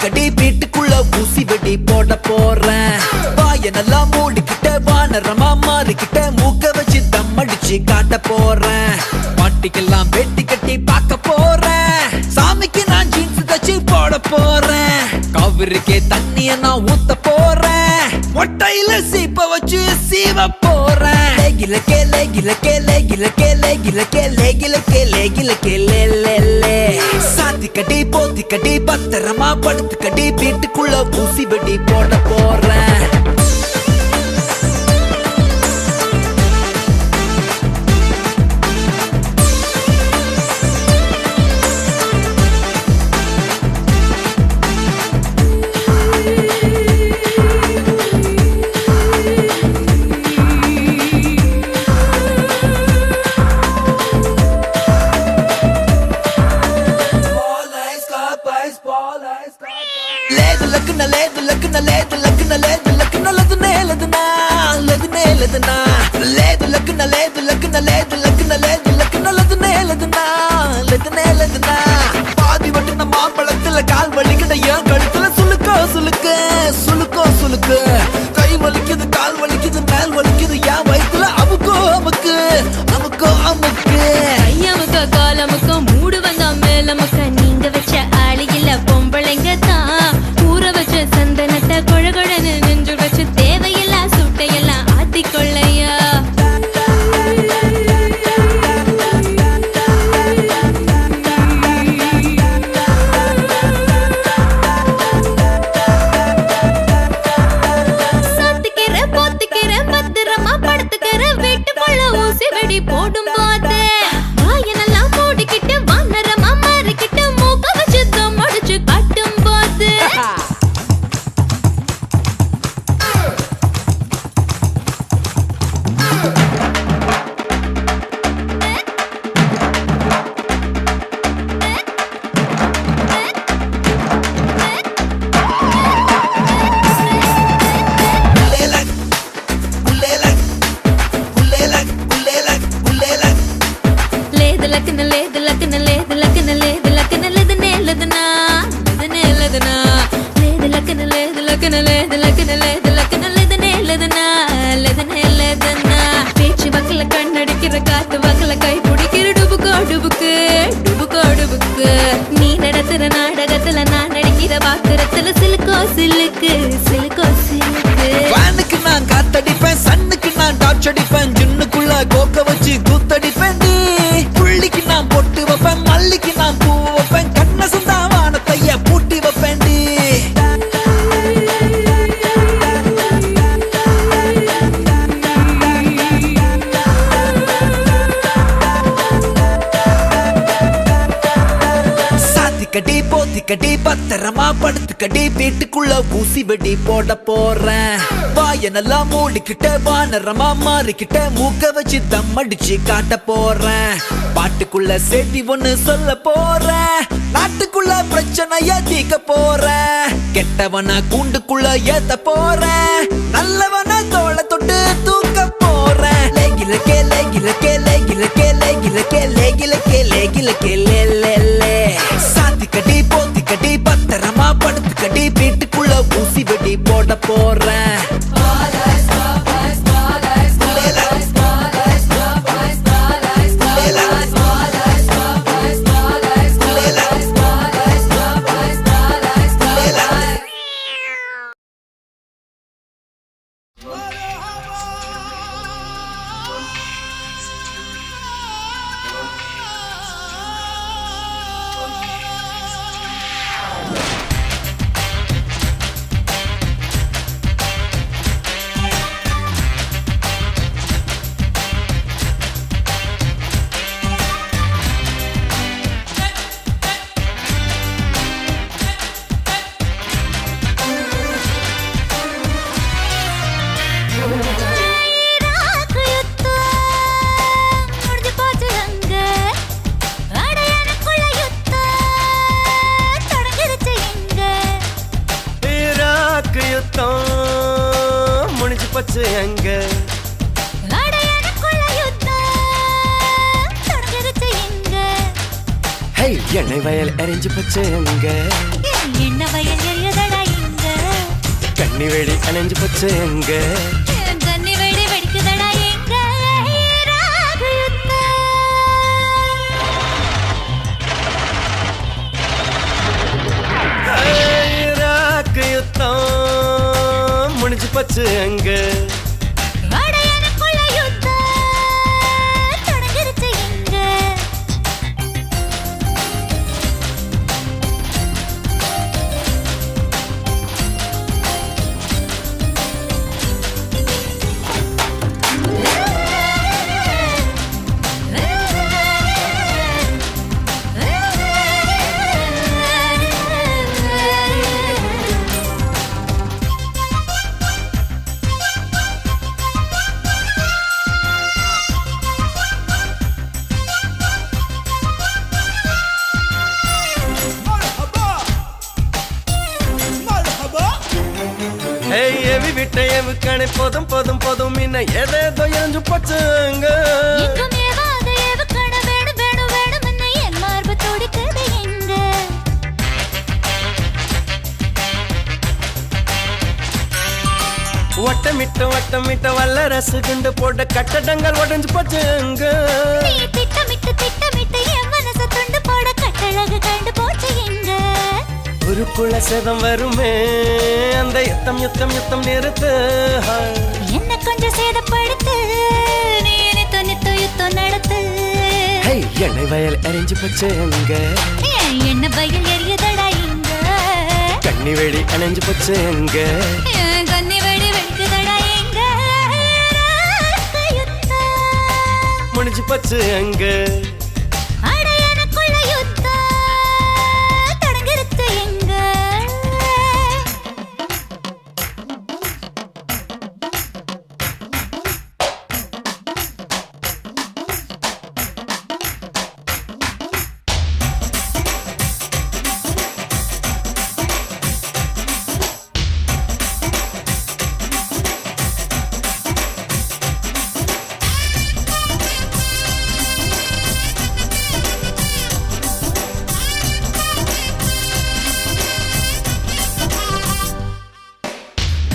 கடி வீட்டுக்குள்ள ஊசி வெடி போட போறேன். வாய நல்லா மூடிக்கிட்ட வானரமா மாறிக்கிட்ட மூக்க வச்சு தம் அடிச்சு காட்ட போறேன். பாட்டிக்கெல்லாம் வெட்டி கட்டி பார்க்க போறேன். சாமிக்கு நான் ஜீன்ஸ் தச்சு போட போறேன். காவிரிக்கே தண்ணிய நான் ஊத்த போறேன். மொட்டையில சீப்ப வச்சு சீவ போறேன். லேகிலக்கே லேகிலக்கே லேகிலக்கே லேகிலக்கே லேகிலக்கே லேகிலக்கே லே லே லே. சாத்தி கட்டி போத்தி கட்டி பத்திரமா படுத்து கட்டி வீட்டுக்குள்ள ஊசி வெடி போட போறேன். లేదు లక్కున లేదు లక్కున లేదు లక్కున లేదు లక్కున లదునే లదునా లదునే లదునా లేదు లక్కున లేదు లక్కున లేదు లక్కున లేదు లక్కున లదునే లదునా లదునే లదునా பாதி வட்டுன மாம்பழத்துல கால் வலிக்கிட ஏன் கழுத்துல சுளுக்கோ சுளுக்கு சுளுக்கோ சுளுக்கு கை வலிக்குது கால் வலிக்குது மேல் வலிக்குது ஏன் வயித்துல அமுக்கோ அமுக்கு அமுக்கோ அமுக்கு ஐயமுக்க காலமுக்க மூடு வந்தா மேலமுக்க நீங்க வச்ச ஆளியில பொம்பளைங்க தான் ஊற வச்ச சந்தனத்தை கொழகொழன்னு நெஞ்சு வச்சு தேவையில்லா சுட்டையெல்லாம் ஆத்திக்கொள்ளையா. சாத்திக்கிற போத்திக்கிற பத்திரமா படுத்துக்கிற வீட்டுக்குள்ள ஊசி வெடி போடும் போது வாயனெல்லாம் மூடிக்கிட்டு வானரமா மாறிக்கிட்டு மூக்க வச்சு தம் அடிச்சு காட்டும் போது లేదు లక్కన లేదు లక్కన లేదు లక్కన లేదు లక్కన లేదనే లేదనా లేదనే లేదనా లేదు లక్కన లేదు లక్కన లేదు లక్కన లేదు లక్కన లేదనే లేదనా లేదనే లేదనా பேச்சு வக்கல கண்ணடிக்கிற காத்து வக்கல கை பிடிக்கிற டுபுக்கோ டுபுக்கு டுபுக்கோ டுபுக்கு நீ நடத்துற நாடகத்துல நான் நடிக்கிற பாத்திரத்துல சிலுக்கோ சிலுக்கு சிலுக்கோ சிலுக்கு. ஃபேனுக்கு நான் காத்தடிப்பேன் சன்னுக்கு நான் டார்ச் அடிப்பேன் ஜின்னுக்குள்ள கோக்க வச்சு கூத்தடிப்பேன். நீ புள்ளிக்கு நான் பொட்டு வைப்பேன் மல்லிக்கு நான் பூ வைப்பேன் கண்ண சுந்தா வானத்தைய பூட்டி வைப்பேன். நீ சாத்தி கட்டி போத்தி கட்டி பத்திரமா படுத்து கட்டி வீட்டுக்குள்ள ஊசி வெடி போட போறேன். வாய நல்லா மூடிக்கிட்ட வானரமா மாறிக்கிட்ட மூக்க வச்சு தம் அடிச்சு காட்ட போறேன். பாட்டுக்குள்ள சேட்டி ஒண்ணு சொல்ல போறேன். நாட்டுக்குள்ள பிரச்சனைய தீக்க போறேன். கெட்டவனா கூண்டுக்குள்ள ஏத்த போறேன். நல்லவனா தோள தொட்டு தூக்க போறேன். லேகிலக்கே லேகிலக்கே லேகிலக்கே லேகிலக்கே லேகிலக்கே லேகிலக்கே லே லே லே. சாத்தி கட்டி போத்தி கட்டி பத்திரமா படுத்து கட்டி வீட்டுக்குள்ள ஊசி வெடி போட போறேன். போச்சு எங்க எண்ணெய் வயல் எரிஞ்சு போச்சு எங்க எண்ணெய் வயல் கண்ணி வெடி அணைஞ்சு போச்சு எங்க கன்னி வெடி வெடிக்குதடா எங்க ராகு ராக்கு யுத்தம் முடிஞ்சு போச்சு எங்க வடையனுக்குள்ள யுத்தம் தொடங்கிருச்சு எங்க எவி விட்ட எவுக்கணை போதும் போதும் போதும் இன்ன ஏதேதோ எரிஞ்சு போச்சுங்க எங்கும் ஏவாத ஏவுக்கண வேணும் வேணும் வேணும் என்ன என் மார்பு துடிக்குது எங்க வட்டமிட்ட வல்ல ரசு குண்டு போட்ட கட்டடங்கள் உடஞ்சு போச்சுங்க நீ திட்டமிட்டு என் மனச துண்டு போட கட்டழகு கண்டு போச்சு எங்க உருக்குள்ள சேதம் வருமே அந்த யுத்தம் யுத்தம் யுத்தம் நிறுத்து என்ன கொஞ்சம் சேதப்படுத்து நீ நித்த நித்த யுத்தம் நடத்து எண்ணெய் வயல் எரிஞ்சு போச்சு எங்க என்ன வயல் எரியதடா இங்க கண்ணி வெடி அணைஞ்சு போச்சு எங்க கன்னி வெடி வெடிக்குதடா எங்க ராக்கு யுத்தம் முடிஞ்சு போச்சு எங்க அடையனுக்குள்ள யுத்தம் தொடங்கிருச்சு எங்க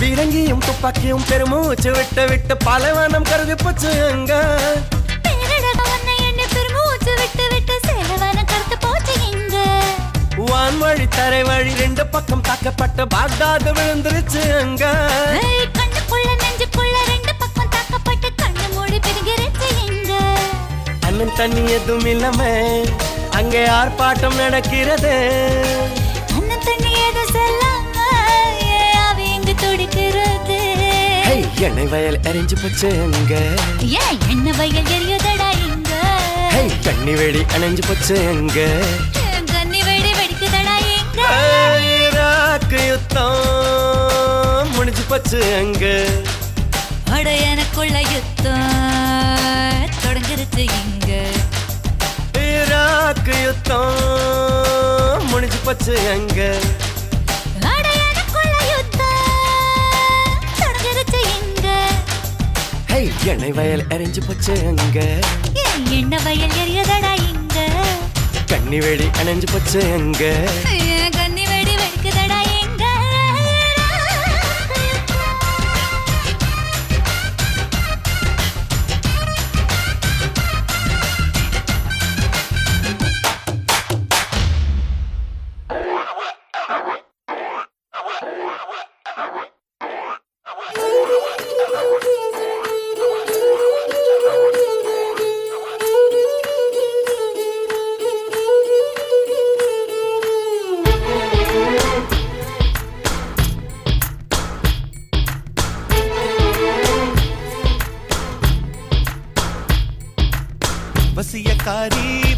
பீரங்கியும் துப்பாக்கியும் பெருமூச்சு விட்டு விட்டு பாலைவனம் கருதி போச்சு எங்க பேரழக உன்னை எண்ணி பெருமூச்சு விட்டு விட்டு சேலவன கருத்து போச்சு எங்க வான்வழி தரை வழி ரெண்டு பக்கம் தாக்கப்பட்ட பாக்தாது விழுந்துருச்சு எங்க கண்ணுக்குள்ள நெஞ்சுக்குள்ள ரெண்டு பக்கம் தாக்கப்பட்டு கண்ணு மூடி பிரிஞ்சிருச்சு எங்க அண்ணன் தண்ணி எதுவும் இல்லாம அங்கே ஆர்ப்பாட்டம் நடக்கிறது அண்ணன் தண்ணி ஏதோ சொல்லாம அவ எங்க துடிக்கிறது எண்ணெய் வயல் எரிஞ்சு போச்சு எங்க ஏன் என்ன வயல் எரியுதடா இங்க கண்ணி வெடி அணைஞ்சு போச்சு எங்க கன்னி வெடி வெடிக்குதடா எங்க ராக்கு யுத்தம் முடிஞ்சு போச்சு எங்க அட எனக்குள்ள யுத்தம் தொடங்கிருச்சு இங்க ராக்கு யுத்தம் முடிஞ்சு போச்சு எங்க அட எனக்குள்ள யுத்தம் தொடங்கிருச்சு இங்க எண்ணெய் வயல் எரிஞ்சு போச்சு எங்க என்ன வயல் எரியுதடா இங்க கண்ணி வெடி அணைஞ்சு போச்சு எங்க கன்னி வெடி வெடிக்குதடா எங்க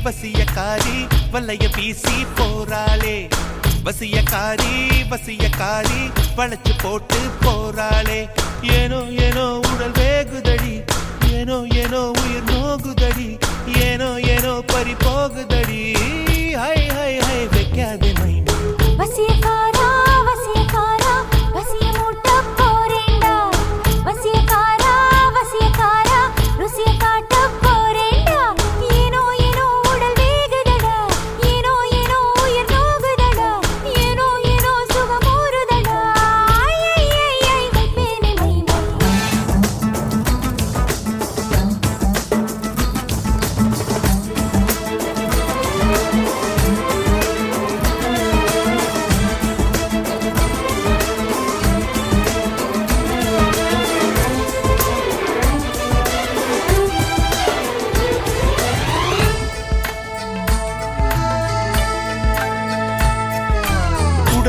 வசியக்காரி வலைய வீசி போறாளே வசியக்காரி வளைச்சு போட்டு போறாளே ஏனோ ஏனோ உடல் வேகுதடி ஏனோ ஏனோ உயிர் நோகுதடி ஏனோ ஏனோ பறி போகுதடி ஹை ஹை ஹை வைக்காதே மைனா வசியக்காரா வசியக்காரா வசிய மூட்ட போறேண்டா வசியக்காரா வசியக்காரா ருசிய காட்ட போறேண்டா ஏனோ ஏனோ உடல் வேகுதடா ஏனோ ஏனோ உயிர் நோகுதடா ஏனோ ஏனோ சுகம் ஊறுதடா ஐ ஐ ஐ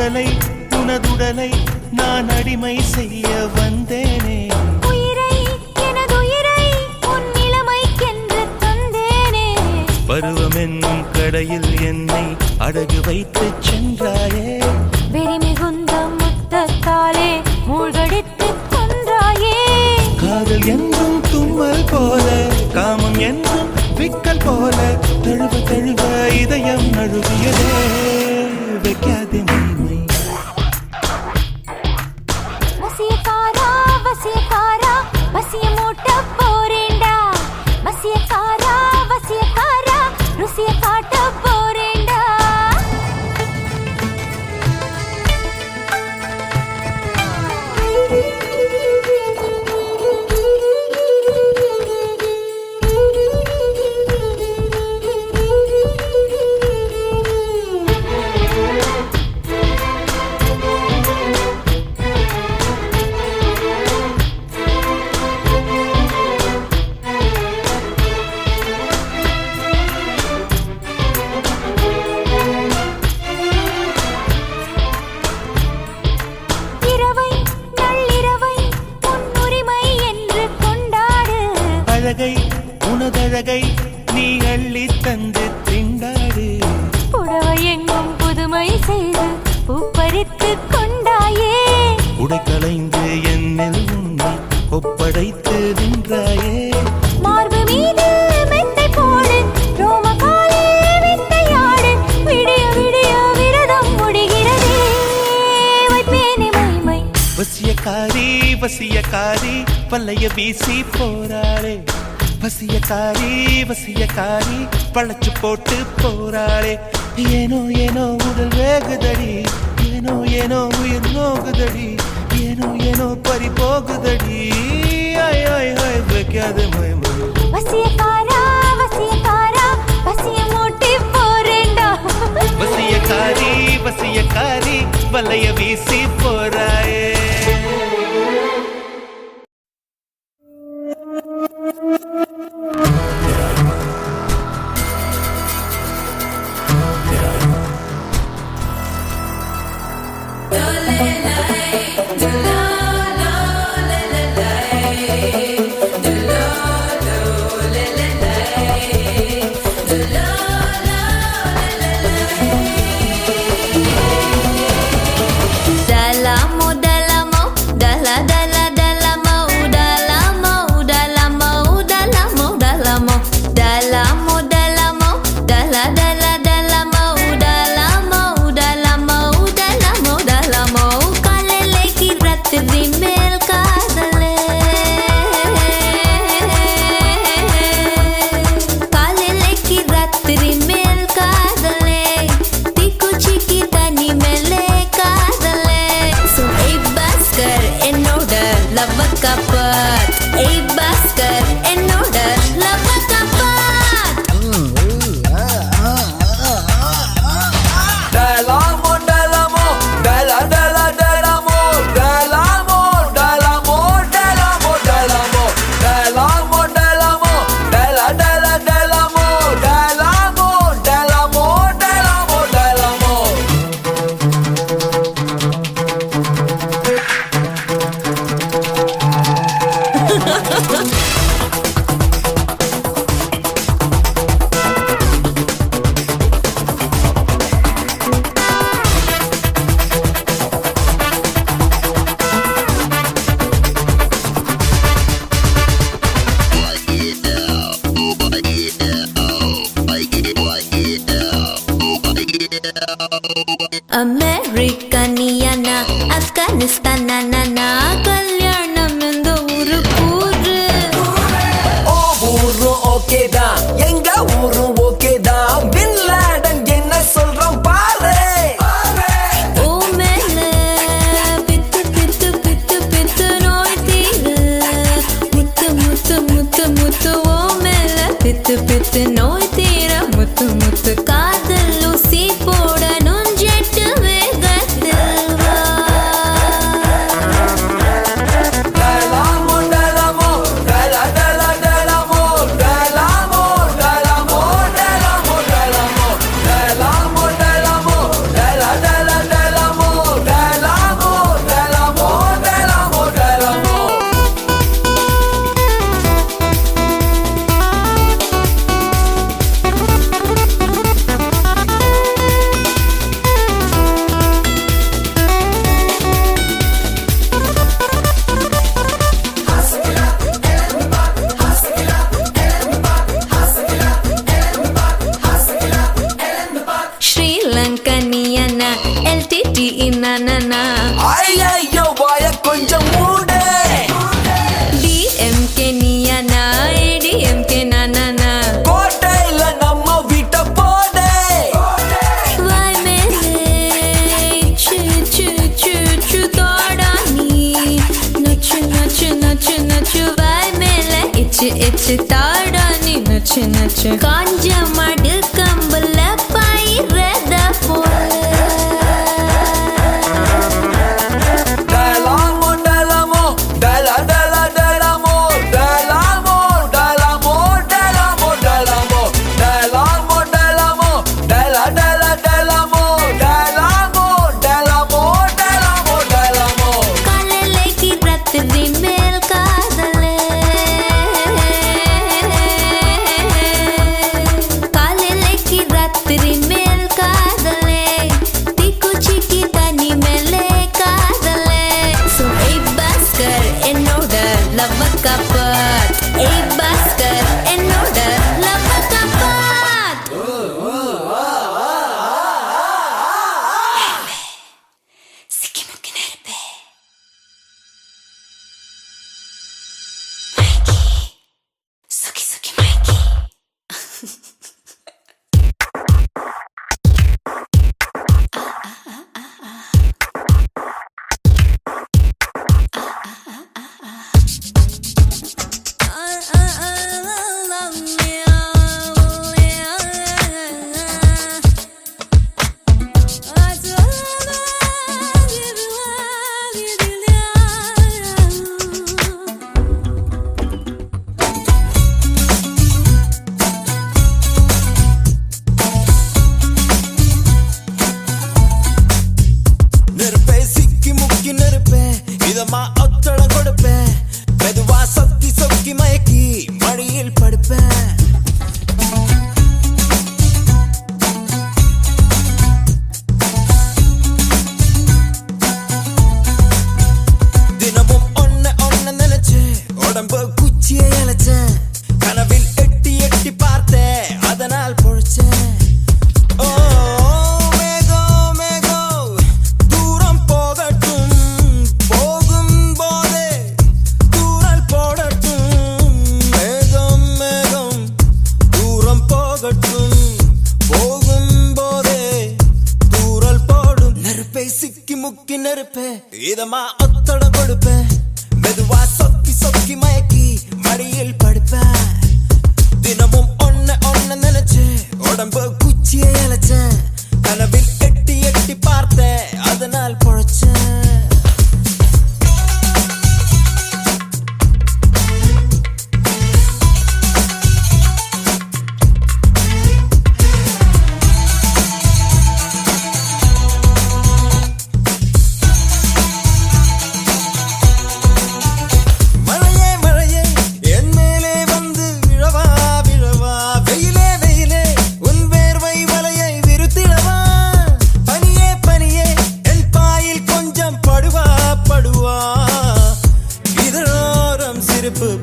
உனதுடலை நான் அடிமை செய்ய வந்தேனே. உயிரை எனதுயிரை உன் நிலைமைக்கென்று தந்தேனே. பருவம் என்னும் கடையில் என்னை அடகு வைத்து சென்றாயே. வெறி மிகுந்த முத்தத்தாலே மூழ்கடித்து கொன்றாயே. காதல் என்றும் தும்மல் போல, காமம் என்றும் விக்கல் போல, தழுவ தழுவ இதயம் நழுவியதே. வைக்காதே மைமை. வசியக்காரா வசியக்காரா வசிய மூட்ட போறேண்டா. வசியக்காரா வசியக்காரா ருசிய காட்ட போறேண்டா. இரவை நள்ளிரவை உன் உரிமை என்று கொண்டாடு. அழகை உனதழகை நீ அள்ளி தந்து திண்டாடு. புடவை எங்கும் புதுமை செய்து பூப்பறித்து கொண்டாயே. உடை கலைந்து என்னில் உன்னை ஒப்படைத்து நின்றாயே. மார்பு மீது மெத்தை போடு ரோமகாலே வித்தையாடு. விடிய விடிய விரதம் முடிகிறதே வைப்பேனே மைமை. வசியக்காரி வசியக்காரி பல்லைய வீசி போறாளே. வசியக்காரி வசியக்காரி பழச்சு போட்டு போறாளே. ஏனோ ஏனோ உடல் வேகுதடி, ஏனோ ஏனோ உயிர் நோகுதடி, ஏனோ ஏனோ பறி போகுதடி. ஆய் ஆய் ஆய் வைக்காத மைமை. வசியக்காரா வசியக்காரா வசிய மூட்டி போறேண்டா. வசியக்காரி வசியக்காரி வலைய வீசி போறாயே. அமெரிக்கனியனா ஆப்கானிஸ்தானா கல்யாணம் இந்த ஊரு கூறு. ஓ ஊரும் ஓகே தான், எங்க ஊரும் ஓகே தான். பின் லாடன் என்ன சொல்றோம் பாரு. ஓ மேல பித்து பித்து பித்து பித்து நோய் தீரு. முத்து முத்து முத்து முத்து ஓ மேல பித்து பித்து நோய் தீர. முத்து முத்து காதல் ஊசி போட நுஞ்செட்டு வேகத்தில் வா. வச்சு தாடா நீ நச்சு நச்சு காஞ்ச மாடு கம்புல பயிரத போல இதமா ஒத்தடம் கொடுப்பேன் மெதுவா சொக்கி சொக்கி மயக்கி மடியில் படுப்பேன் தினமும் ஒன்ன ஒன்ன நினைச்சு உடம்பு குச்சியை இழைச்சேன் கனவில் எட்டி எட்டி பார்த்தேன் அதனால் பொழைச்சேன்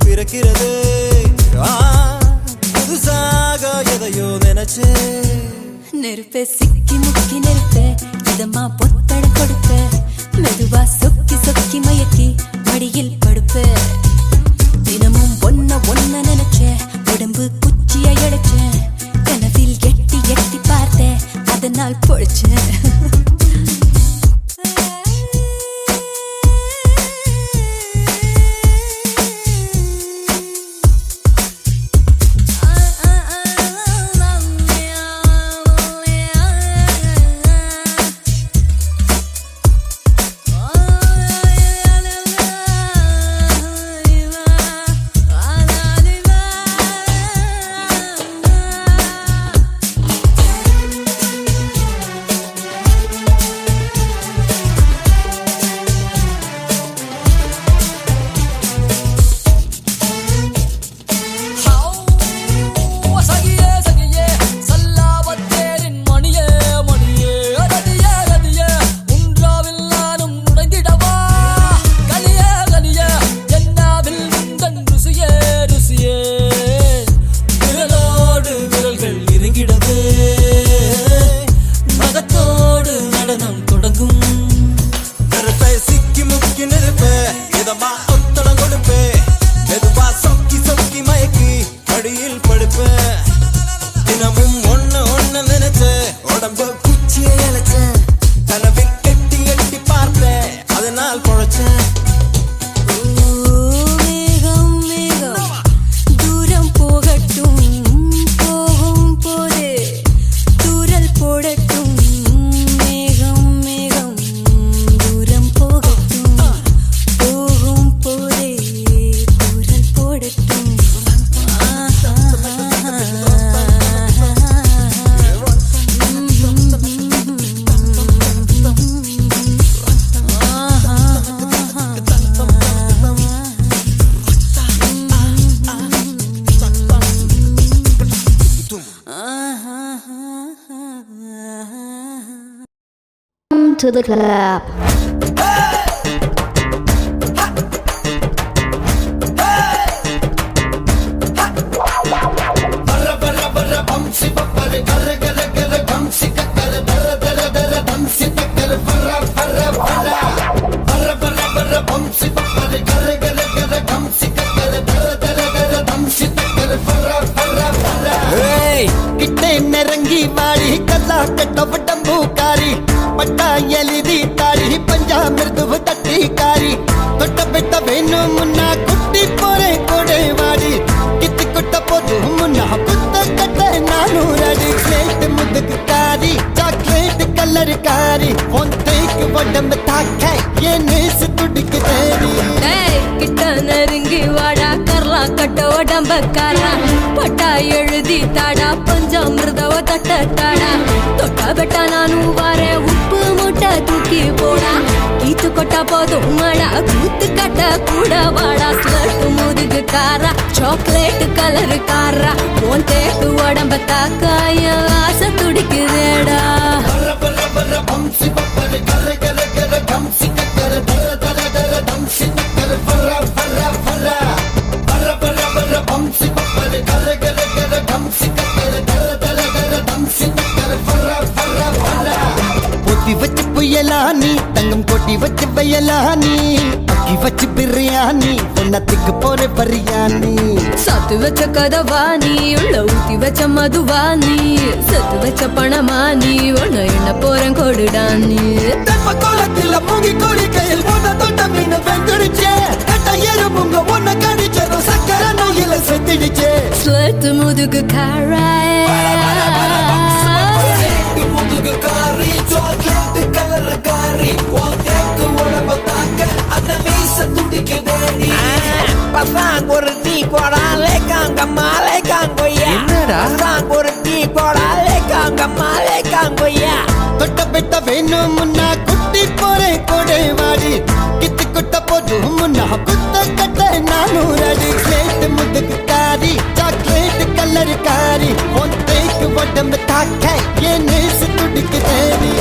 பிறக்கிறது புதுசாக எதையோ நினைச்சே நெருப்பே சிக்கி முக்கி நெருப்பே இதமா பொத்தட கொடுப்பே மெதுவா சொக்கி சொக்கி மயக்கி மடியில் படுப்பே தினமும் ஒன்ன ஒன்ன நினைச்சே உடம்பு குச்சியை அடைச்சேன் கனவில் எட்டி எட்டி பார்த்தேன் அதனால் பொழைச்சேன் தூரம் to the club. கிட்டே நெருங்கி வாடி கல்லா கட்டவ டம்புக்காரி பட்டா எலிதி தாடி பஞ்சா மிருதுவு தட்டி காரி தொட்ட பெட்ட வேணும் முன்னா குட்டி போரே கொடை வாடி கித்து கொட்ட போது முன்னா குத்த கட்ட நானு ரெடி ஸ்லேட் முதுகு காரி சாக்லேட் கலர் காரி ஒன்றைக்கு உடம்பு தாக்க என் நேசு துடிக்கு தேடி கிட்ட நெருங்கி வாடா கர்லா கட்ட உடம்பக்காரா பட்டா எழுதி தாடா பஞ்சாமிர்தவ தட்ட தாடா தொட்டா பெட்டா நானும் வாரேன் உப்பு மூட்டை தூக்கி போடா கீத்து கொட்டா போதும் மழா கூத்து கட்ட கூட வாடா ஸ்லட்டு முதுகு காரா சாக்லேட் கலர் காரா உன் தேக்கு உடம்ப தாக்காய ஆசை துடிக்குதேடா பொத்தி வச்சு புயலானி தங்கம் கொட்டி வச்சு வயலானி அக்கி வச்சு பிரியாணி ஒன்னத்துக்கு போற பரியானி சாத்து வச்ச கதவாணி உள்ள ஊத்தி வச்ச மதுவாணி சத்து வச்ச பணமானி உன்ன என்ன போறேன் கொடுடானி தெப்ப கோலத்துல மூங்கி கோழி கையில் ஒன்ன தொட்ட மீன் வெந்துடுச்சே கட்ட எறும்புங்க ஒன்ன கடிச்சதும் சக்கர நோயில செத்துடுச்சே ஸ்வெட் முதுகு காராய் முதுகு காரி சாக்லேட் கலர் காரி தேக்கு உடம்ப தாக்க அந்த மீச துடிக்குதேடி பசாங் ஒரு டீ போடாலே காங்கம்மாலே காங்கொய்யா என்னடா பசாங் ஒரு டீ போடாலே காங்கம்மாலே காங்கொய்யா தொட்ட பெட்ட வேணும் முன்னா குட்டி போறே கொடை வாடி கித்து கொட்ட போது முன்னா குத்த கட்ட நானு ரெடி ஸ்லேட் முதுகு காரி சாக்லேட் கலர் காரி ஒன்றைக்கு உடம்பு தாக்க என் நேசு துடிக்கு தேடி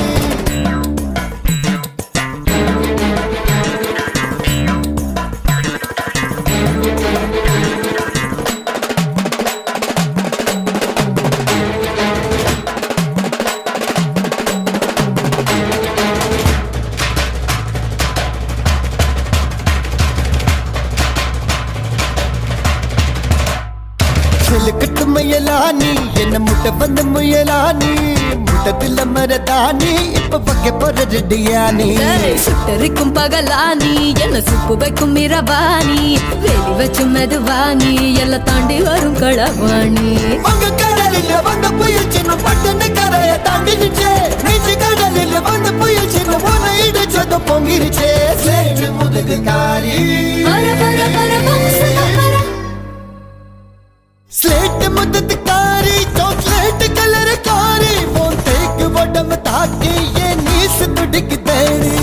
கட்டு முயலானி என்ன முட்டை வந்து முயலானி முட்டத்தில் மரதானி இப்ப பக்க போற ரெடியானி சுட்டரிக்கும் பகலானி என்ன சுப்பு வைக்கும் இரவாணி வேலி வச்சு மெதுவாணி எல்லாம் தாண்டி வரும் களவாணி உங்க கடலில் வந்த புயல் சின்ன பட்டன கரைய தாண்டிடுச்சே நீச்சு கடலில் வந்த புயல் சின்ன உன இடிச்சது பொங்கிருச்சே சேற்று முதுகு காரி பர பர பர பம்சன பர ஸ்லேட் முதுகு காரி சாக்லேட் கலர் காரி உன் தேக்கு உடம்பு தாக்கி என் நீசு துடிக்கு தேடி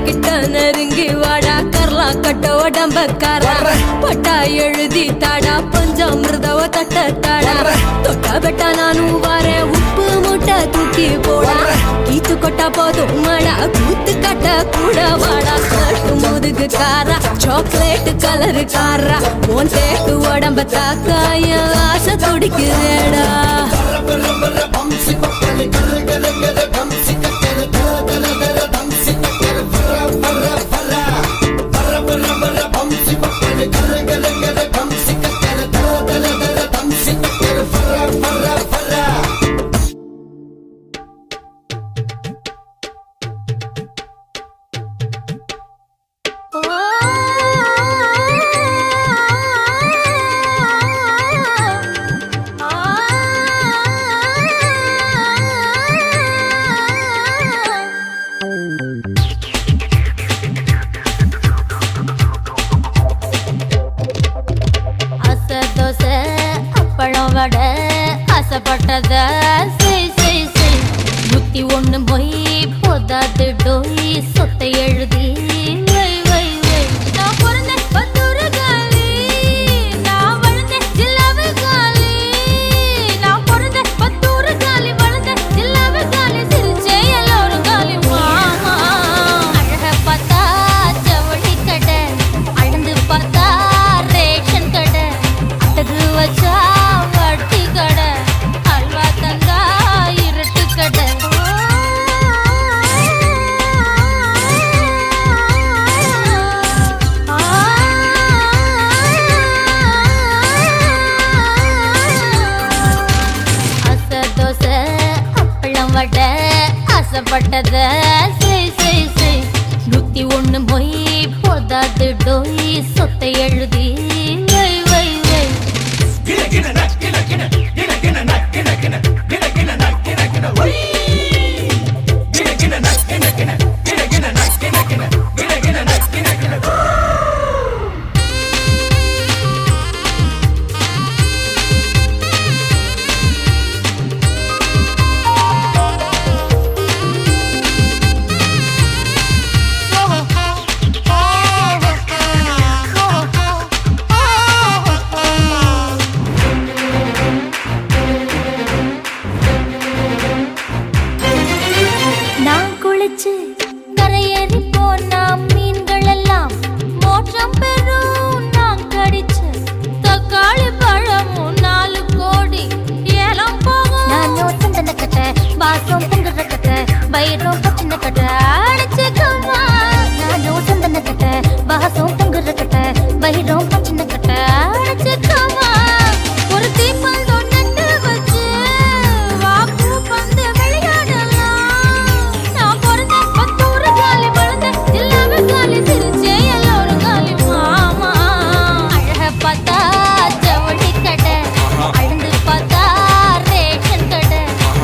கிட்ட நெருங்கி வாடா கர்லா கட்ட உடம்பக்காரா பட்டா எழுதி தாடா பஞ்சாமிர்தவ தட்ட தாடா தொட்டா பெட்டா நானும் வாரேன் உப்பு மூட்டை தூக்கி போடா கீத்து கொட்டா போதும் மழா கூத்து கட்ட கூட வாடா ஸ்லட்டு முதுகு காரா சாக்லேட் கலர் காரா உன் தேக்கு உடம்ப தாக்காய ஆசை துடிக்குதேடா வட ஆசைப்பட்டத செய் செய் செய் புத்தி ஒண்ணு மொய் போதாது டோய் சொத்தை எழுதி வை வை வை நான் பிறந்த பத்தூரு காலி நான் வளர்ந்த ஜில்லாவு காலி நான் பிறந்த பத்தூரு காலி வளர்ந்த ஜில்லாவு காலி சிரிச்சே எல்லாரும் காலி மாமா ஆசைப்பட்டத செய் செய் செய் 101 மொய் போதாது டோய் சொத்தை எழுதி வை வை வை நான் குளிச்சு கரையேறி போனா மீன்கள் எல்லாம் மோட்சம் பெறும் நான் கடிச்சு தக்காளி பழமும் 4 கோடி ஏலம் போகும் நானும் சந்தன கட்ட பாசம் பொங்குற கட்ட பயிரும் பச்சின கட்ட அடிச்சுக்கவா நானும் சந்தன கட்ட பாசம் பொங்குற கட்ட பயிரும் பச்சின கட்ட அடிச்சுக்கவா ஒரு தீப்பந்தம் நட்டு வச்சு வாக்கு பந்து விளையாடலாம் நான் பிறந்த 10 ஊரு காலி வளர்ந்த எல்லாமே காலி சிரிச்சே எல்லோரும் காலி மாமா அழக பார்த்தா ஜவுளி கடை அழுந்து பார்த்தா ரேஷன் கடை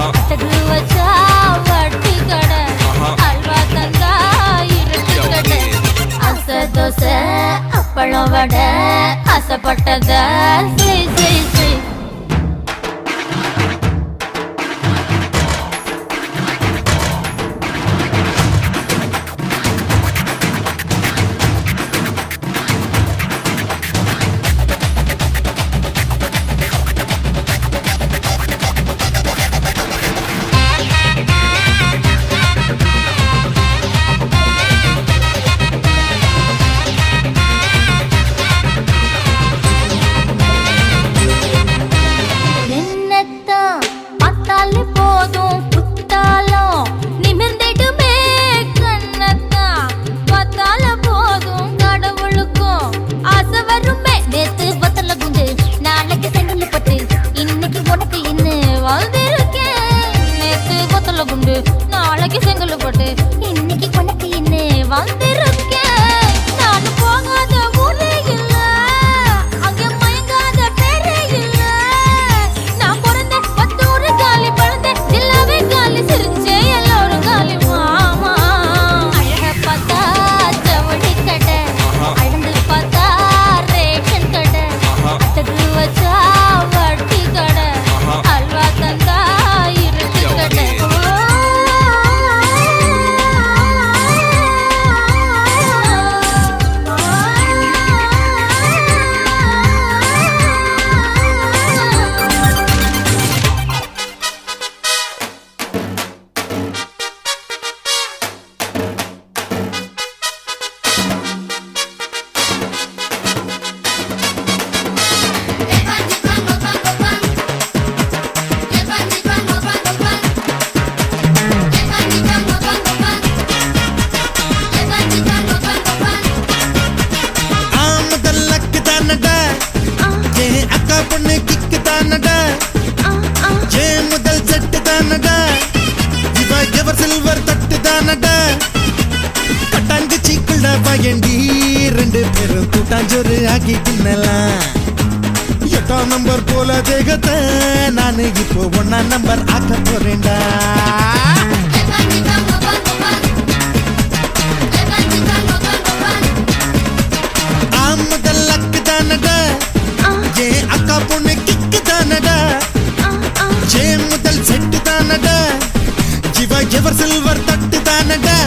அட்டகு வச்சா வட்டி கடை அல்வா தந்தா இருட்டு கடை அசை தோசை அப்பளம் வடை ஆசைப்பட்டத செய் செய் செய் என்னத்தான் பார்த்தாலே போதும் புத்தாலம் நிமிர்ந்திடுமே கண்ணத்தான் பார்த்தால போதும் கடவுளுக்கும் ஆசை வருமே நேத்து பத்தல குண்டு நாளைக்கு செங்கல் பட்டு இன்னைக்கு உனக்கு இன்னும் வாழ்ந்திருக்கேன் நேத்து பத்தல குண்டு நாளைக்கு செங்கல் பட்டு இன்னைக்கு உனக்கு இன்னும் வாழ்ந்திருக்கேன் நான் போகாத ஊரே இல்ல அங்கே மயங்காத பேரே இல்ல நான் பிறந்த 10 ஊரு காலி பழந்த எல்லாமே காலி சிரிச்சே எல்லோரும் காலி மாமா அழக பார்த்தா ஜவுளி கடை அழுந்து பார்த்தா ரேஷன் கடை அட்டகு வச்சா வட்டி கடை அல்வா தந்தா இருட்டு கடை ஆமதல்லக்கு தானடா ஏ அக்கா பொண்ணு கிக்கு தானடா ஏ முதல் செட்டு தானடா இவ எவர் சில்வர் தட்டு தானடா கட்டாங்கு சீக்குள்ள பயண்டி 2 பேரும் கூட்டாஞ்சோறு ஆக்கி தின்னலாம் 8ஆம் நம்பர் போல தேகத்தை நானு இப்போ 1ஆம் நம்பர் ஆக்க போறேன்டா ஆமதல்லக்கு தானடா ஏ அக்கா பொண்ணு கிக்கு தானடா ஏ முதல் செட்டு தானடா இவ எவர் சில்வர் தட்டு தானடா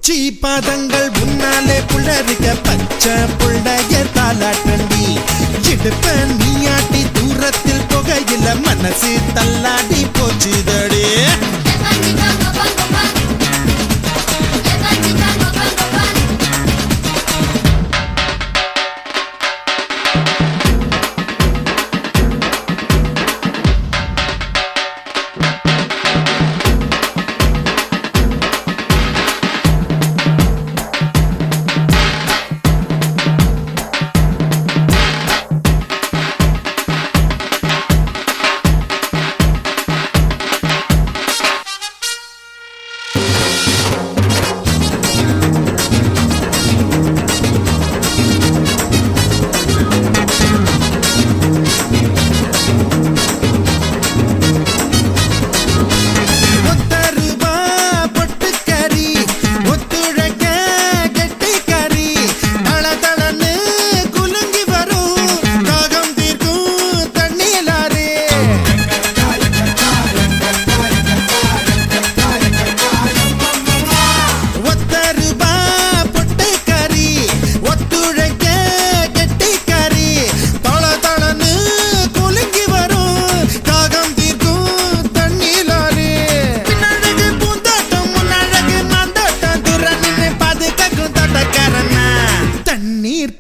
பாதங்கள் முன்னாலே புள்ளரிக்க பச்சை புள்ளைய தாலாட்டண்டி இடுப்ப நீயாட்டி தூரத்தில் புகையில மனசு தள்ளாடி போச்சுதடி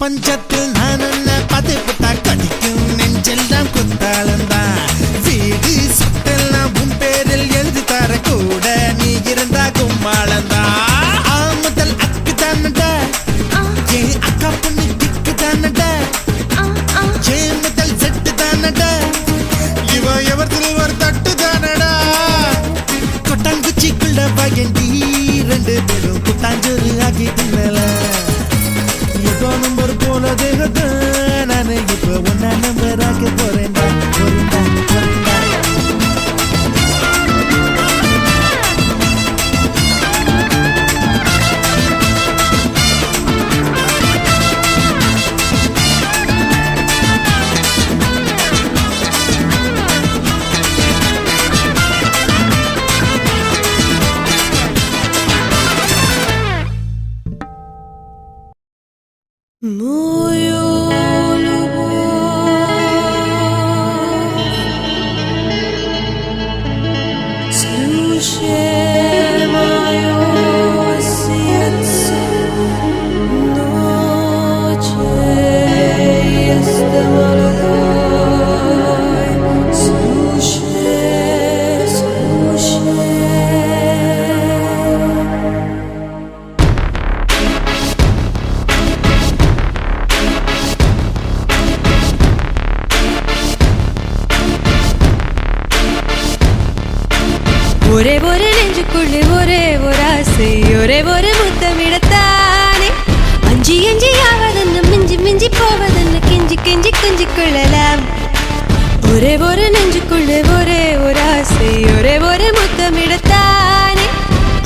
பஞ்சத்தில் நான் பதுப்புட்டா கடிக்கும் நெஞ்செல்லாம் குத்தாளந்தா வீடு சுட்டெல்லாம் உன் பேரில் எழுதி தர கூட நீ இருந்தா கும்மாளந்தா முதல் அக்கு தானடா என் அக்கா பொண்ணு திக்கு தானடா என் முதல் செட்டு தானடா இவ எவர்த்தில் ஒரு தட்டு தானடா கொட்டாங்குச்சிக்குள்ள பகண்டி ரெண்டு பேரும் குட்டாஞ்சோறு ஆகி தின்னல நம்பர் போல தேகத்தை நான் இப்ப ஒன்னா நம்பர் ஆக்க போறேன்டா ஒரே ஒரு நெஞ்சுக்குள்ளே ஒரே ஒரு ஆசை ஒரே ஒரு முத்தமிடத்தானே அஞ்சி அஞ்சி ஆவதென்னு மிஞ்சி மிஞ்சி போவதென்னு கெஞ்சி கெஞ்சி கொஞ்சி கொள்ளலாம் ஒரே ஒரு நெஞ்சுக்குள்ளே ஒரே ஒரு ஆசை ஒரே ஒரு முத்தமிடத்தானே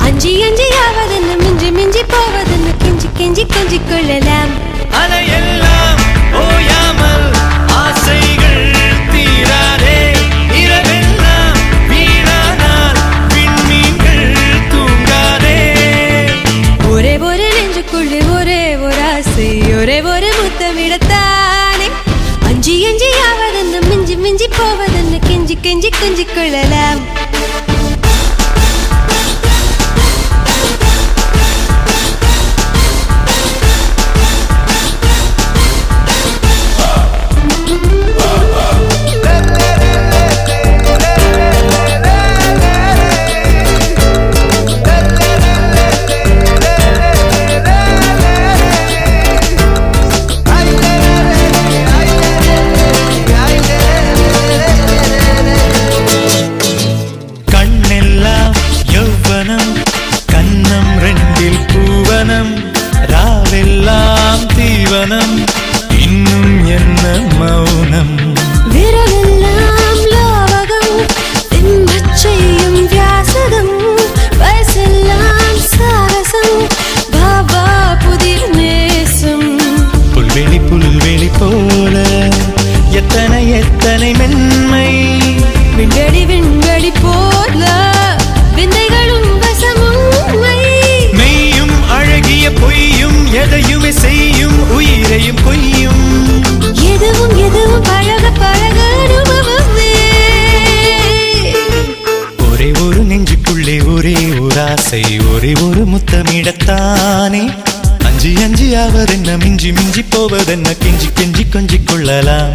அஞ்சி அஞ்சி ஆவதென்னு மிஞ்சி மிஞ்சி போவதென்னு கெஞ்சி கெஞ்சி கொஞ்சி கொள்ளலாம் அலையெல்லாம் ஓயாமல் ஆசைகள் தீராதே இரவெல்லாம் வீணானால் விண்மீன்கள் தூங்காதே ஒரே ஒரு நெஞ்சுக்குள்ளே ஒரே ஒரு ஆசை ஒரே ஒரு முத்தமிடத்தானே அஞ்சி அஞ்சி ஆவதென்னு மிஞ்சி மிஞ்சி போவதென்னு கெஞ்சி கெஞ்சி கொஞ்சி கொள்ளலாம் ராவெல்லாம் தீவனம் இன்னும் என்ன மௌனம் விரவெல்லாம் லாவகம் பின்பச்சையும் வியாசகம் வயசெல்லாம் சாரசம் பாபா புதிர் நேசம் புல்வெளி போல எத்தனை எத்தனை மென்மை விண்வெளி போல விந்தைகளும் வசமும் மெய்யும் கொள்ளையும் கொய்யும். எதுவும் எதுவும் பழக பழக அனுபவமே. ஒரே ஒரு நெஞ்சுக்குள்ளே ஒரே ஒரு ஆசை, ஒரே ஒரு முத்தமிடத்தானே. அஞ்சி அஞ்சி ஆவதென்ன, மிஞ்சி மிஞ்சி போவதென்ன, கெஞ்சி கெஞ்சி கொஞ்சிக் கொள்ளலாம்.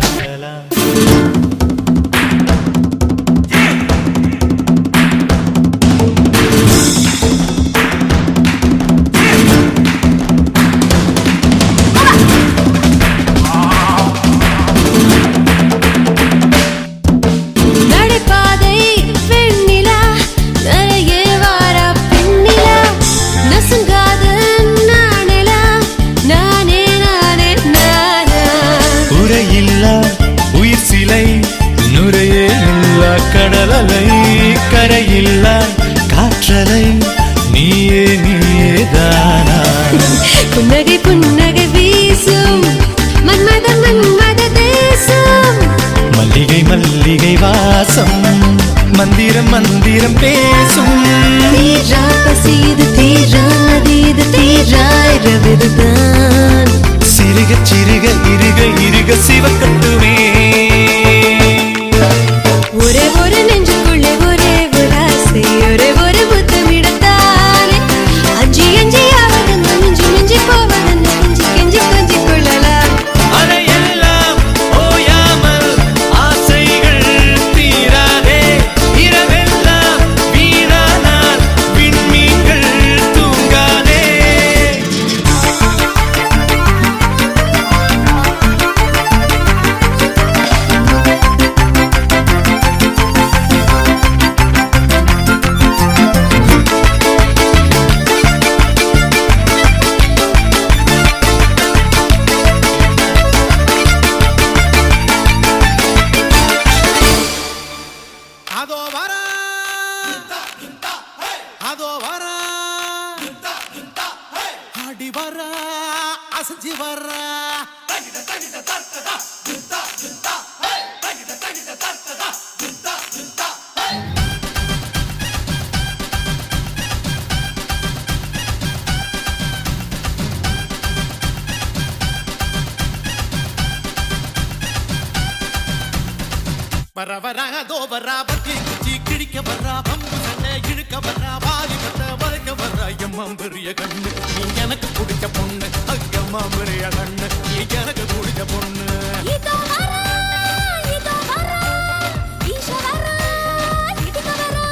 நடைபாதை வெண்ணிலா, நரையே வாரா பெண்ணிலா, நசுங்காத நானேலா, நானே நானே நானா. உரையில்லா உயிர் சிலை, நுரையே இல்லா கடலலை, கரையில்லா காற்றலை, நீயே நீயே தானா. புன்னகை புன்னகை வீசும் மன்மத மன்மத தேசம். மல்லிகை மல்லிகை வாசம், மந்திரம் மந்திரம் பேசும். தீரா பசிது தீராது இது தீரா இரவிதுதான். சிறுக சிறுக இருக இருக சிவக்கட்டுமே. ஒரே ஒரு நெஞ்சுக்குள்ளே ஒரே ஒரு ஆசை, ஒரே ஒரு முத்தமிடத்தானே. அஞ்சி அஞ்சி ஆவதென்ன, மிஞ்சி மிஞ்சி போவதென்ன, கெஞ்சி கெஞ்சி கொஞ்சிக் கொள்ளலாம். அலையெல்லாம் ஓயாமல் ஆசைகள் தீராதே. இரவெல்லாம் வீணானால் விண்மீன்கள் தூங்காதே. அதோ வரா, அதோ வரா, ஆடி வரா, அசைஞ்சு வரா. வர வர அதோ வரா, பத்தி குச்சி கிழிக்க வரா, பம்பு சண்டை இழுக்க வரா, வாலி பட்ட வளைக்க வரா. எம்மா பெரிய கண்ணு, நீ எனக்கு பிடிச்ச பொண்ணு. அக்கம்மா பெரிய கண்ணு, நீ எனக்கு பிடிச்ச பொண்ணு. இதோ வரா, இதோ வரா, ஈஷ வரா, இடிக்க வரா.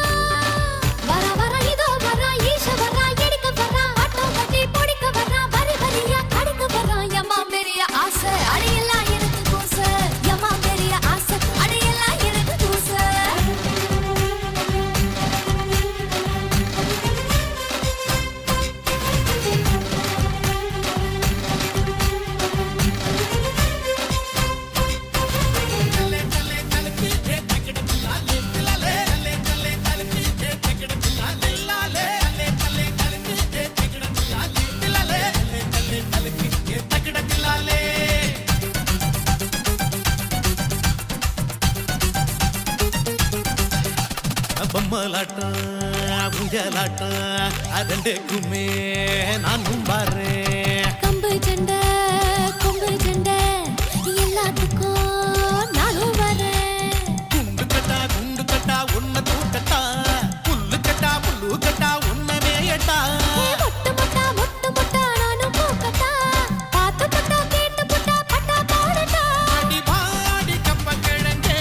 வரா வரா இதோ வரா, ஈஷ வரா, இடிக்க வரா. ஆட்டோ கட்டி பொடிக்க வரா, வரி வரியா கடிக்க வரா. எம்மா பெரிய ஆசை, அடையெல்லாம் எனக்கு கூச. எம்மா பெரிய ஆசை, அடையெல்லாம் எனக்கு கூச. பொம்மலாட்டம் ஊஞ்சலாட்டம் அதண்டேக்குமே நானும் பாறேன். கம்பு சண்டை கொம்பு சண்டை எல்லாத்துக்கும் நானும் வரேன். குண்டு கட்டா உன்னை தூக்கட்டா, புல்லு கட்டா உன்னை மேயட்டா. மொட்டு மொட்டா நானும் பூக்கட்டா, பார்த்து புட்டா கேட்டு புட்டா பட்டா போடட்டா. அடி பாடி கப்ப கிழங்கே,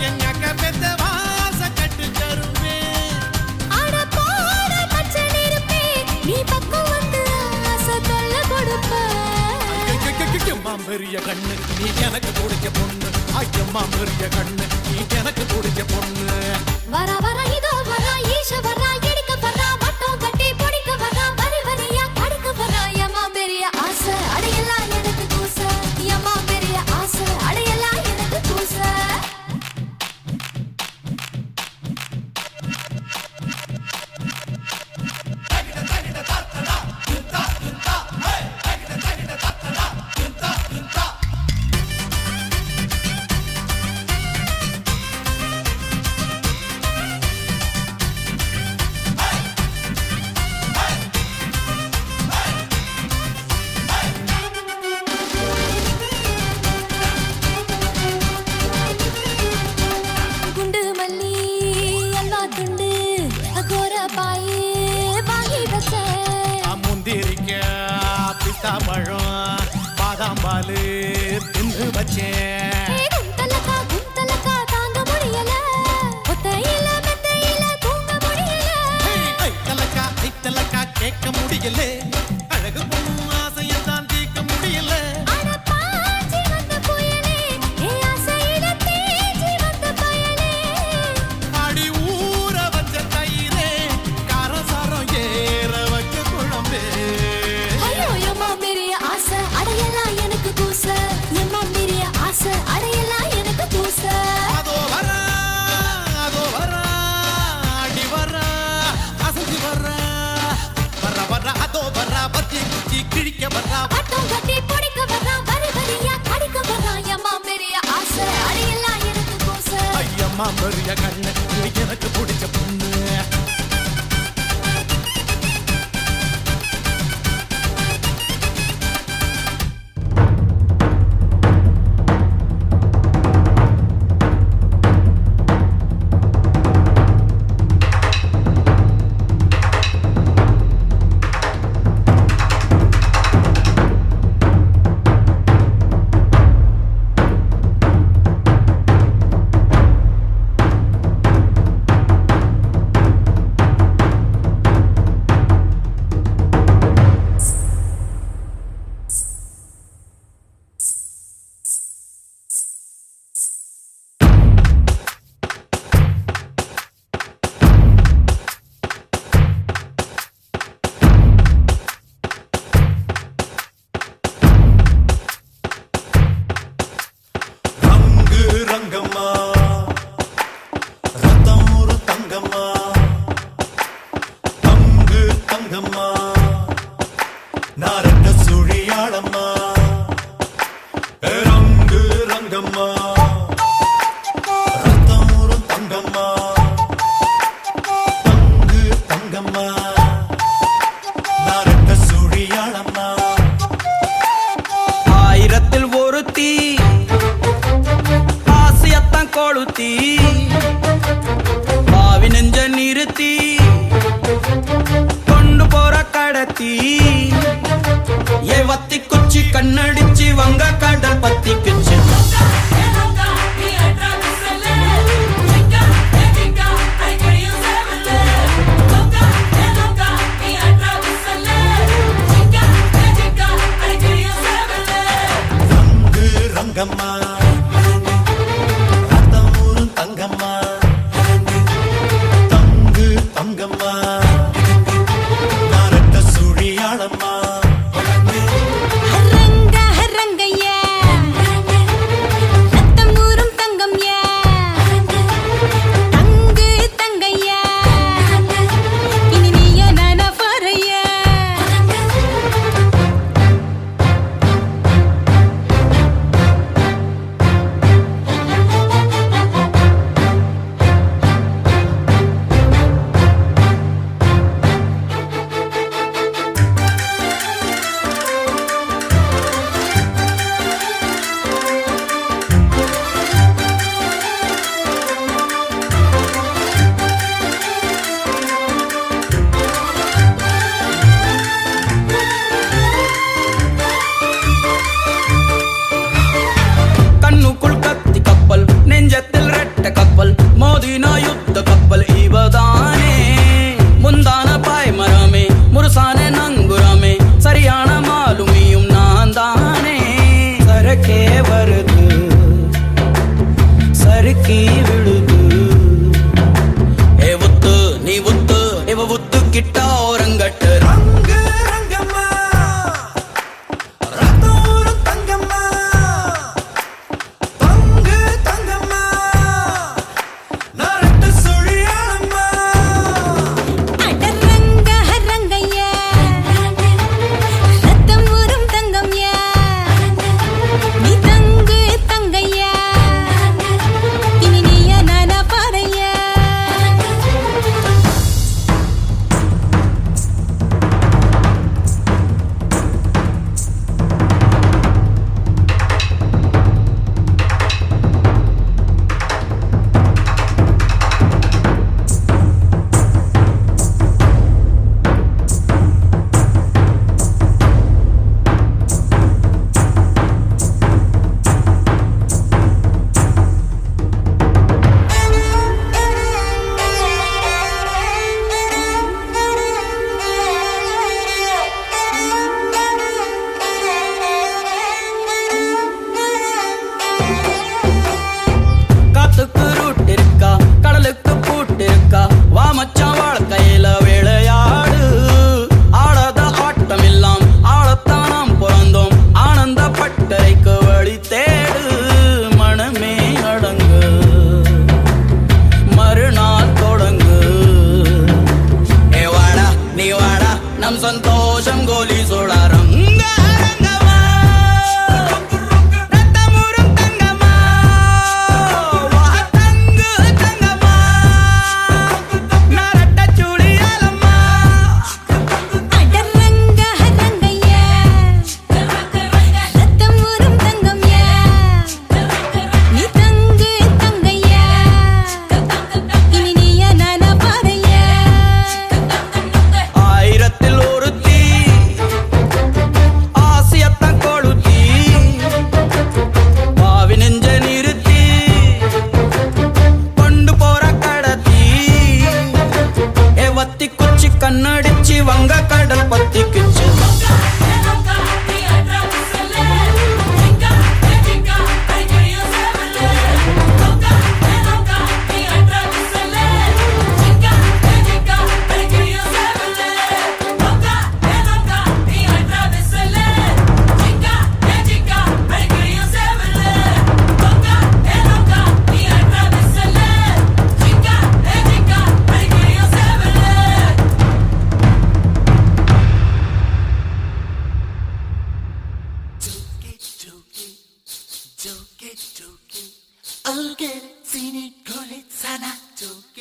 எங்க அக்கா பெத்த வாச கட்டு தருவே. அட போட பச்சை நெருப்பே, நீ பக்கம் வந்து ஆசை தொல்ல கொடுப்ப. ஐயம்மா பெரிய கண்ணு, நீ எனக்கு பிடிச்ச பொண்ணு. ஐயம்மா பெரிய கண்ணு, நீ எனக்கு பிடிச்ச பொண்ணு. வரா வரா இதோ வரா, ஈஷ வரா, இடிக்க வரா, வட்டம் கட்டி பொடிக்க வரா, வரி வரியா கடிக்க வரா. எம்மா பெரிய ஆசை, அடையெல்லாம் எனக்கு கூச. எம்மா பெரிய ஆசை, அடையெல்லாம் எனக்கு கூச. பழம் பாதாம் பாலு தின்னு வச்சேன் குந்தலக்கா தாங்க முடியல ஒத்தையில மெத்தையில தூங்க முடியல ஐத்தலக்கா கேட்க முடியல அழகு பொண்ணு ஆசையத்தான் தீர்க்க முடியல அட பாஞ்சி வந்த புயலே ஏ ஆசையில தேஞ்சி வந்த பயலே அடி ஊற வச்ச தயிரே காரசாரம் ஏற வச்ச குழம்பே ஐயோ எம்மா பெரிய ஆசை அடையலாம் எனக்கு கூச எம்மா பெரிய ஆசை அடையலாம் எனக்கு கூச அதோ வரா அடி வரா அசைஞ்சு வரா அதோ வரா பத்தி குச்சி கிழிக்க வரா பட்டம் கட்டி பிடிக்க வர்றான் வரி வரியா கடிக்க வர்றான் எம்மா பெரிய ஆசை அடையலாம் எனக்கு கூச ஐயம்மா பெரிய கண்ணு எனக்கு பிடிச்ச பொண்ணு ரங்கம்மா ரத்தம் ஒரு தங்கம்மா தங்கம்மா நாரட்ட சுழியாளம்மா ரங்கம்மா ரத்தம் ஒரு தங்கம்மா தங்கம்மா நாரட்ட சுழியாளம்மா ஆயிரத்தில் ஒருத்தி ஆசையத்தான் கொளுத்தி பாவி நெஞ்ச நிறுத்தி கொண்டு போற கடத்தி ஏ வத்தி குச்சி கண்ணடிச்சு வங்க கடல் பத்திக்குச்சு ரங்கம்மா ரத்தம் ஒரு தங்கம்மா தங்கம்மா நாரட்ட சுழியாளம்மா Ranga Rangaiah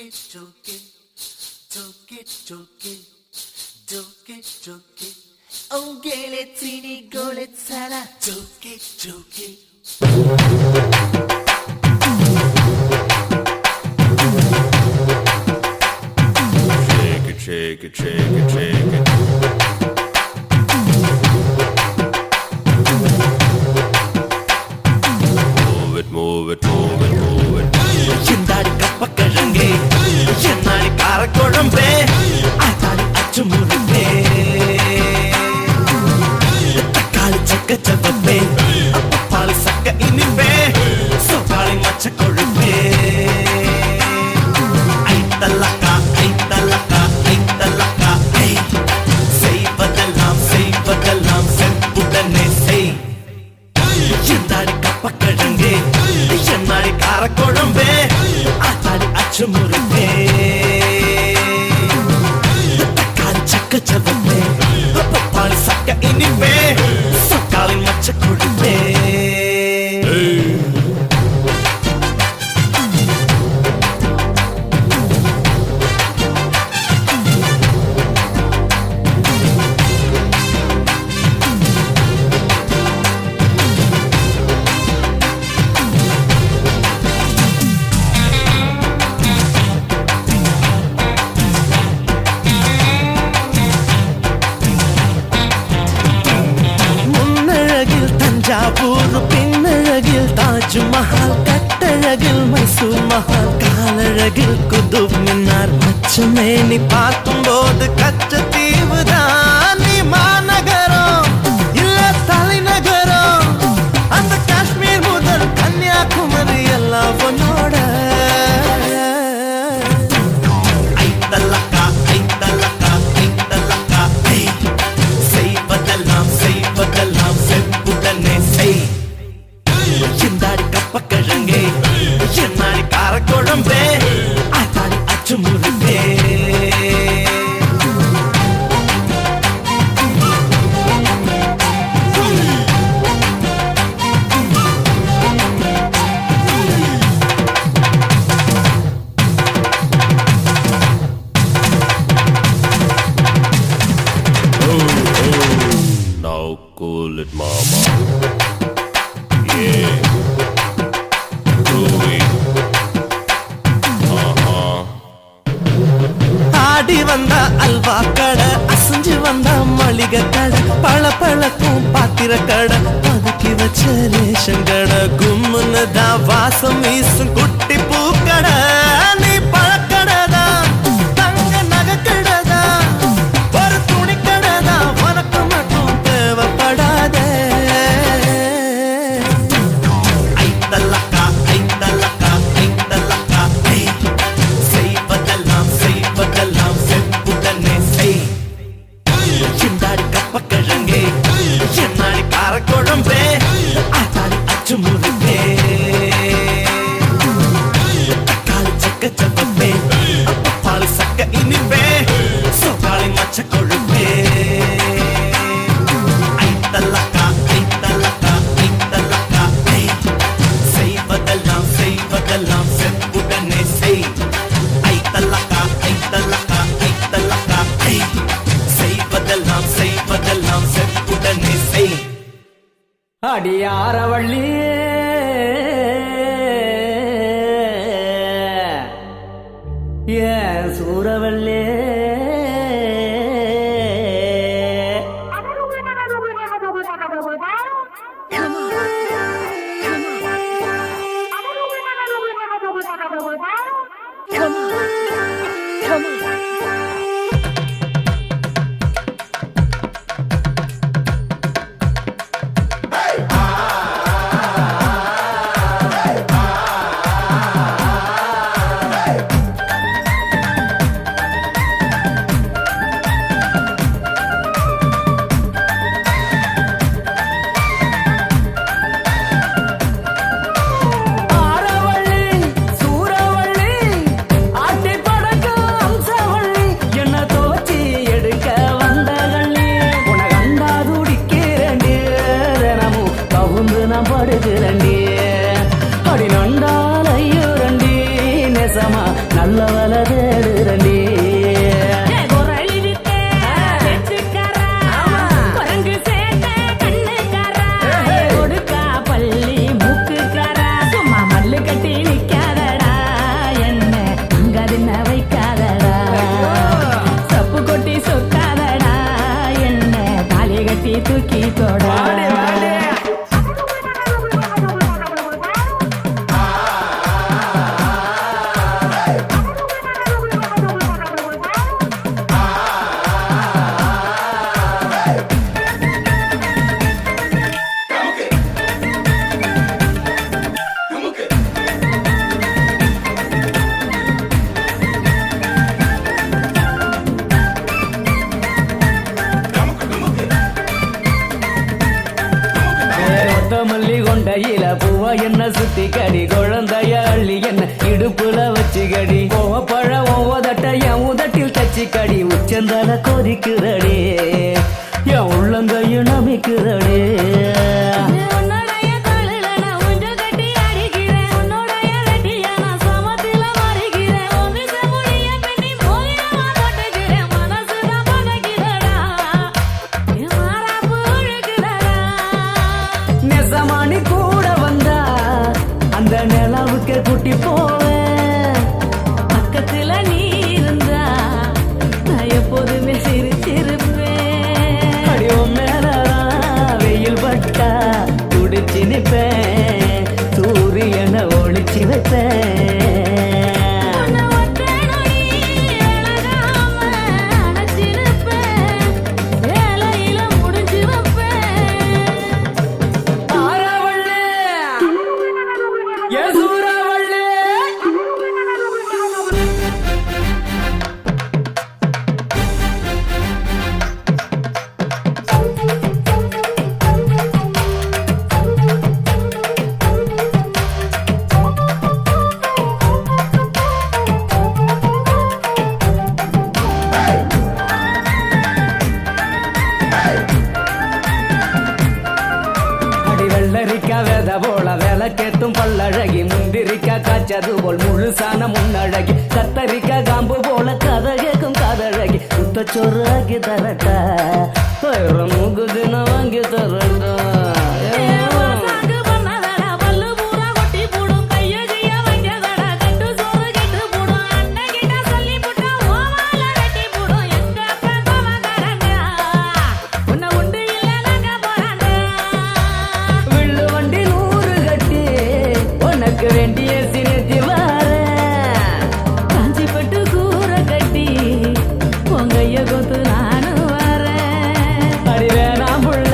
Joke it, joke it, joke it, joke it, joke it, joke it. Oh, get it, teeny, go, let's have joke it, joke it. Shake it, shake it, shake it, shake it. Move it, move it, move it, move it. எந்தாடி கப்பக்கிழங்கே என்னாடி காரக்குழம்பே ஆத்தாடி அச்சு முருகே தக்காளி சக்க சவப்பே poly சக்க இனிப்பே சோப்பாளி மச்ச கொழுப்பே ஐத்தலக்கா ஐத்தலக்கா ஐத்தலக்கா செய்வதெல்லாம் செய்வதெல்லாம் செப்புடனே செய் எந்தாடி கப்பக்கிழங்கே என்னாடி காரக்குழம்பே ஆத்தாடி அச்சு முருகே தக்காளி சக்க சவப்பே பாலி சக்க இனிப்பே சோக்காளி மச்ச கொழுப்பே முன்னழகில் தஞ்சாவூர் பின்னழகில் தாஜ்மஹால் கட்டழகில் மைசூர் மஹால் காலழகில் குதுப் மினார் மச்சமே நீ பார்க்கும் போது கச்ச தீவுதான் நீ மாநகரம் இல்ல தலைநகரம் அந்த காஷ்மீர் முதல் கன்னியாகுமரி எல்லாம் உன்னோட ஐத்தலக்கா ஐத்தலக்கா ஐத்தலக்கா செய்வதெல்லாம் செய்வதெல்லாம் செப்புடனே செய் எந்தாடி கப்பக்கிழங்கே என்னாடி காரக்குழம்பே ஆத்தாடி அச்சு முருகே Now cool it, mama. Yeah. Do it. ஆடி வந்த அல்வா கடை அசைஞ்சு வந்த மளிகை கடை பழப்பழக்கும் பாத்திர கடை பதுக்கி வச்ச ரேஷன் கடை கும்முன்னு தான் வாசம் வீசும் குட்டி பூக்கடை நீ பழக்கடைதான் தங்க நகைக்கடைதான் ஒரு துணி கடைதான் உனக்கு மட்டும் தேவைப்படாதே ஐத்தலக்கா ஐத்தலக்கா ஐத்தலக்கா செய்வதெல்லாம் செய்வதெல்லாம் செப்புடனே செய் எந்தாடி கப்பக்கிழங்கே என்னாடி காரக்குழம்பே ஆத்தாடி அச்சு முருகே தக்காளி சக்க சவப்பே பாலி சக்க இனிப்பே சோப்பாளி மச்ச கொழுப்பே ஐத்தலக்கா ஐத்தலக்கா ஐத்தலக்கா செய்வதெல்லாம் செய்வதெல்லாம் செப்புடனே செய் ஐத்தலக்கா ஐத்தலக்கா ஐத்தலக்கா செய்வதெல்லாம் செய்வதெல்லாம் செப்புடனே செய் அடியாரவள்ளி ஏன் சூரவள்ளி ஆரவள்ளி சூரவள்ளி ஆட்டி படக்க அம்சவள்ளி அவள தேடுறண்டி தூக்கி போட மல்லி கொண்டையில பூவா என்ன சுத்தி கடி குழந்தைய அள்ளி என்ன இடுப்புல வச்சு கடி பழ ஓவதட்ட என் உதட்டில் தச்சு கடி உச்சந்தால கொதிக்குதடி என் உள்ளங்கையும் நமிக்குதடி நெசமானி கூட வந்தா அந்த நிலவுக்கு குட்டி போவேன் பக்கத்துல நீ இருந்தா நான் எப்போதுமே சிரிச்சிருப்பேன் அடியும் மேலதான் வெயில் பட்டா துடிச்சு நிப்பேன் சூரியனை ஒளிச்சு வைப்பேன் போல விளக்கேத்தும் பல்லழகி முந்திரிக்கா காய்ச்சது போல் முழுசான முன்னழகி கத்தரிக்கா காம்பு போல கதை கேட்கும் காதழகி சுத்தச்சோறு ஆக்கி தரட்டா முகுதின வாங்கி தரட்டா வேண்டிய சினத்தி வார காஞ்சி பட்டு கூற கட்டி பொங்கைய கொத்து நானும் வரேன் அடி வேணாம் புள்ள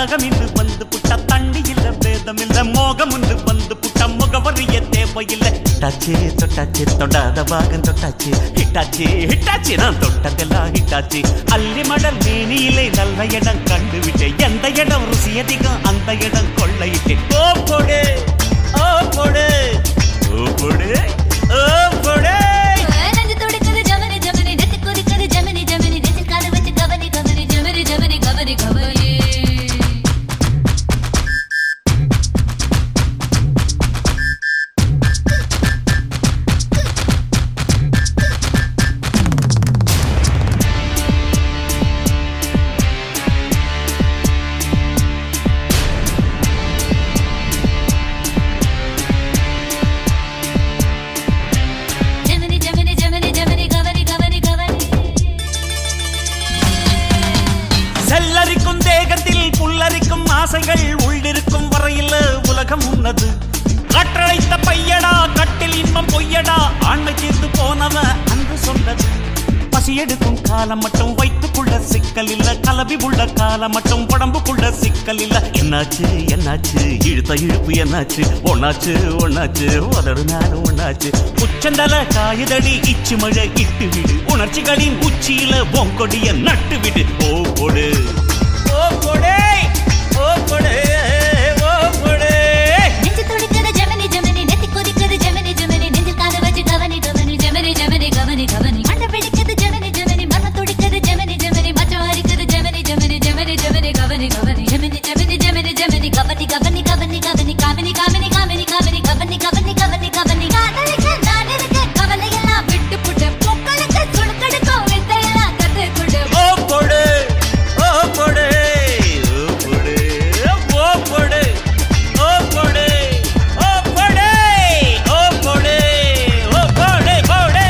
தாகம் இன்று வந்து புட்ட தண்ணி இல்ல பேதம் இல்ல மோகம் இன்று வந்து புட்ட முகவரிய தேவையில்லை ஹிட்டாச்சு தொட்டாச்சு தொடாத பாகம் தொட்டாச்சு ஹிட்டாச்சு ஹிட்டாச்சு நான் தொட்டதெல்லாம் ஹிட்டாச்சு அள்ளி மடல் மேனியிலே நல்ல இடம் கண்டுவிட்டேன் எந்த இடம் ருசி அதிகம் அந்த இடம் கொள்ளையிட்டேன் ஓ போடு ஓ போடு ஓ போடு ஓ போடு நெஞ்சு துடிக்குது ஜமனி ஜமனி நெத்தி கொதிக்குது ஜமனி ஜமனி நெத்தி கால வச்சு கவனி கவனி ஜமனி ஜமனி கவனி கவனி செல்லரிக்கும் தேகத்தில் புல்லரிக்கும் ஆசைகள் உள்ளிருக்கும் வரையில் உலகம் உன்னது கற்றழைத்த பையடா கட்டில் இன்பம் பொய்யடா ஆண்மை தீர்த்து போனவ அன்று சொன்னது பசி எடுக்கும் காலம் மட்டும் வைத்துக்குள்ள சிக்கல் இல்ல கலவி உள்ள காலம் மட்டும் உடம்புக்குள்ள சிக்கல் இல்ல என்னாச்சு என்னாச்சு இழுத்த இழுப்பு என்னாச்சு ஒன்னாச்சு ஒன்னாச்சு உதடு நானும் ஒன்னாச்சு உச்சந்தல காயுதடி இச்சு மழை இட்டு விடு உணர்ச்சிகளின் உச்சியில பொங்கொடிய நட்டு விடு ஓ கொடு ஓ கொடே ஓ கொடே ஓ கொடே நெஞ்சு துடிக்குது ஜமனி ஜமனி நெத்தி கொதிக்குது ஜமனி ஜமனி நெஞ்சு கால வச்சு கவனி கவனி ஜமனி ஜமனி கவனி கவனி மண்ட பிடிக்குது ஜமனி ஜமனி மன துடிக்குது ஜமனி ஜமனி மச்சம் அரிக்குது ஜமனி ஜமனி ஜமனி ஜமனி கவனி கவனி ஜமனி ஜமனி ஜமனி ஜமனி கவனி கவனி கவனி கவனி காமினி காமினி காமினி காமினி கவனி கவனி கவனி கவனி காதலிக்க நான் இருக்க கவலை எல்லாம் விட்டு புட்டு பொக்களுக்கு சுடுக்கடுக்கும் வித்தையெல்லாம் கத்து கொடு ஓ கொடு ஓ கொடு ஓ கொடு ஓ கொடு ஓ கொடு ஓ கொடு ஓ கொடு ஓ கொடு கொடு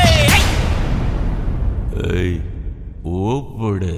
ஏய் ஓ கொடு